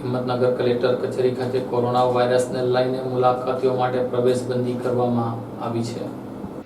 Himmatnagar collector કચેરી ખાતે corona વાયરસને લઈને મુલાકાતીઓ માટે પ્રવેશબંધી કરવામાં આવી છે।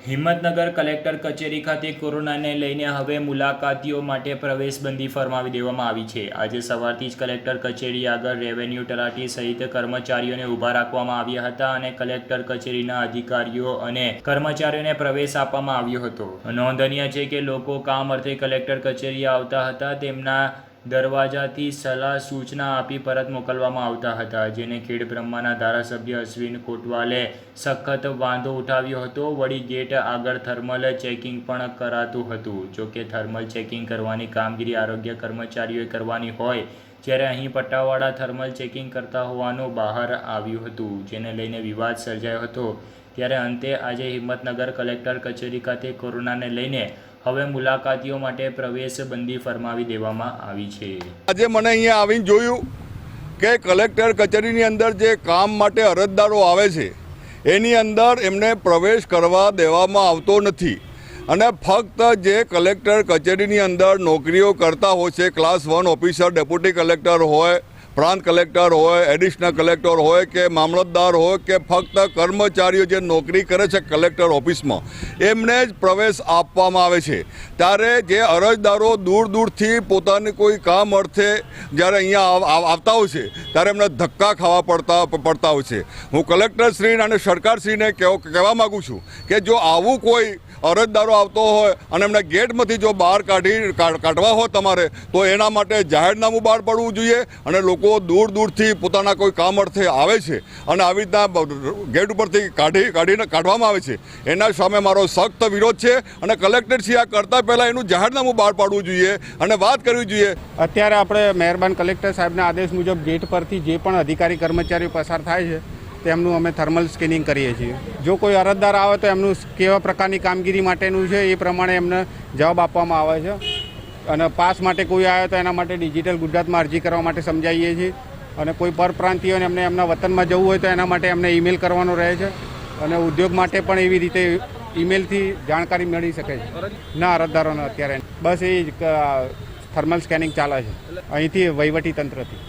હિંમતનગર કલેક્ટર કચેરી ખાતે કોરોનાને લઈને હવે મુલાકાતીઓ માટે પ્રવેશબંધી ફરમાવી દેવામાં આવી છે। આજે સવારથી જ કલેક્ટર કચેરી આગળ રેવન્યુ તલાટી સહિત કર્મચારીઓને ઊભા રાખવામાં આવ્યા હતા અને કલેક્ટર કચેરીના અધિકારીઓ અને કર્મચારીઓને પ્રવેશ આપવામાં આવ્યો હતો। નોંધનીય છે કે લોકો કામ અર્થે કલેક્ટર કચેરી આવતા હતા તેમના દરવાજાથી સલાહ સૂચના આપી પરત મોકલવામાં આવતા હતા, જેને ખેડબ્રહ્માના ધારાસભ્ય અશ્વિન કોટવાલે સખત વાંધો ઉઠાવ્યો હતો। વળી ગેટ આગળ થર્મલ ચેકિંગ પણ કરાતું હતું। જોકે થર્મલ ચેકિંગ કરવાની કામગીરી આરોગ્ય કર્મચારીઓએ કરવાની હોય, જ્યારે અહીં પટ્ટાવાળા થર્મલ ચેકિંગ કરતા હોવાનું બહાર આવ્યું હતું, જેને લઈને વિવાદ સર્જાયો હતો। ત્યારે અંતે આજે હિંમતનગર કલેક્ટર કચેરી ખાતે કોરોનાને લઈને હવે મુલાકાતીઓ માટે પ્રવેશબંધી ફરમાવી દેવામાં આવી છે। આજે મને અહીંયા આવીને જોયું કે કલેક્ટર કચેરીની અંદર જે કામ માટે અરજદારો આવે છે એની અંદર એમને પ્રવેશ કરવા દેવામાં આવતો નથી અને ફક્ત જે કલેક્ટર કચેરીની અંદર નોકરીઓ કરતા હોય છે, ક્લાસ 1 ઓફિસર, ડેપ્યુટી કલેક્ટર હોય, પ્રાંત કલેક્ટર હોય, એડિશનલ કલેક્ટર હોય કે મામલતદાર હોય કે ફક્ત કર્મચારીઓ જે નોકરી કરે છે કલેક્ટર ઓફિસમાં એમને જ પ્રવેશ આપવામાં આવે છે। ત્યારે જે અરજદારો દૂર દૂરથી પોતાની કોઈ કામ અર્થે જ્યારે અહીંયા આવતા હોય છે ત્યારે એમને ધક્કા ખાવા પડતા હોય છે। હું કલેક્ટરશ્રીને અને સરકારશ્રીને કહેવા માગું છું કે જો આવું કોઈ અરજદારો આવતો હોય અને એમને ગેટમાંથી જો બહાર કાઢવા હોય તમારે તો એના માટે જાહેરનામું બહાર પાડવું જોઈએ અને લોકો દૂર દૂરથી પોતાના કોઈ કામ અર્થે આવે છે અને આવી રીતના ગેટ ઉપરથી કાઢવામાં આવે છે એના સામે મારો સખ્ત વિરોધ છે અને કલેક્ટરશ્રી આ કરતાં પહેલાં એનું જાહેરનામું બહાર પાડવું જોઈએ અને વાત કરવી જોઈએ। અત્યારે આપણે મહેરબાન કલેક્ટર સાહેબના આદેશ મુજબ ગેટ પરથી જે પણ અધિકારી કર્મચારીઓ પસાર થાય છે તેમનું અમે થર્મલ સ્કેનિંગ કરીએ છીએ। જો કોઈ અરજદાર આવે તો એમનું કેવા પ્રકારની કામગીરી માટેનું છે એ પ્રમાણે એમને જવાબ આપવામાં આવે છે અને પાસ માટે કોઈ આવે તો એના માટે ડિજિટલ ગુજરાતમાં અરજી કરવા માટે સમજાવીએ છીએ અને કોઈ પરપ્રાંતિયોને એમને એમના વતનમાં જવું હોય તો એના માટે એમને ઈમેલ કરવાનો રહે છે અને ઉદ્યોગ માટે પણ એવી રીતે ઈમેલથી જાણકારી મળી શકે છે। ના, અરજદારોને અત્યારે બસ એ થર્મલ સ્કેનિંગ ચાલે છે અહીંથી વહીવટી તંત્રથી।